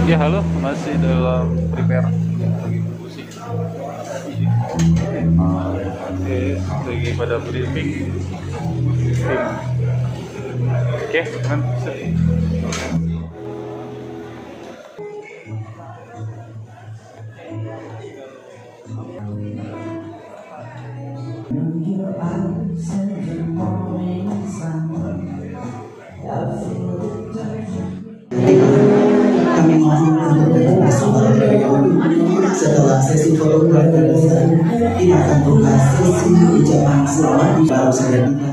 Ya halo, masih dalam prepare lagi musik. Lagi pada briefing tim. Oke, nanti. Kami mohon untuk bersama setelah sesi foto keluarga besar ini akan buka sesi ucapan selamat baru saja tiba.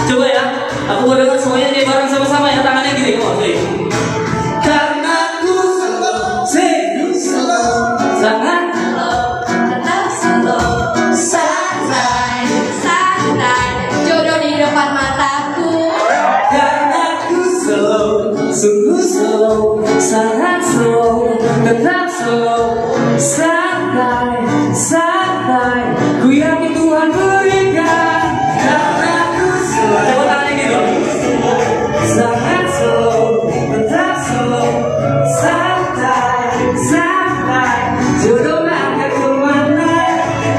Coba ya, aku mau dengar semuanya nih bareng sama-sama ya, tangannya gini, karena ku sangat santai, jodoh di depan mataku. Karena ku sungguh slow, sangat slow, tetap slow, santai, ku yakin Tuhan berikan. Coba tangannya gitu. Sangat slow, tetap slow, santai, jodoh akan kemana?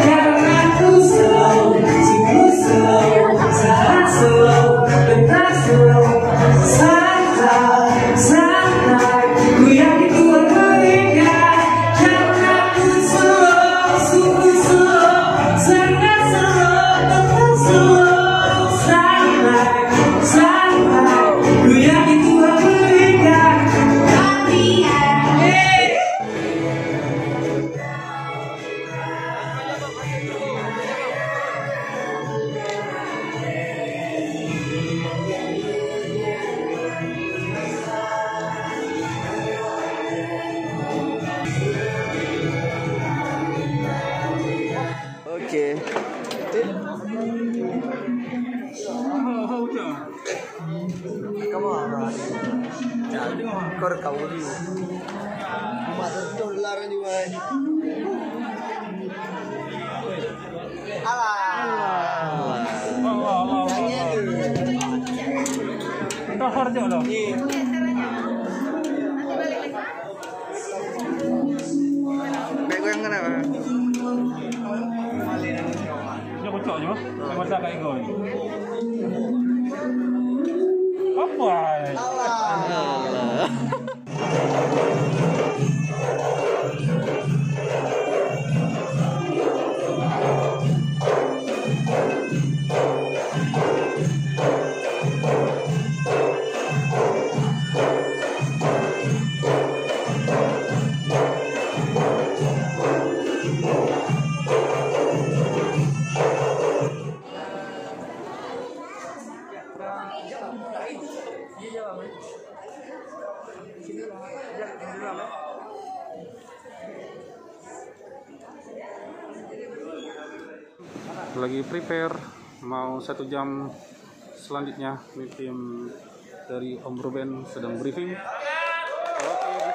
Karena ku slow, sungguh slow, sangat slow, tetap slow, santai, ku yakin Tuhan berikan. Karena ku slow, sungguh slow, sangat slow, tetap slow. Oke. Kamu apa? Kor kau dulu. Masuk dolar juga. Alah. Kita harus loh. Baik yang kenapa? Dia kocok je, masak kat ego ni. Apa? Allah. Lagi prepare mau 1 jam selanjutnya. Tim dari Om Ruben sedang briefing. Oke.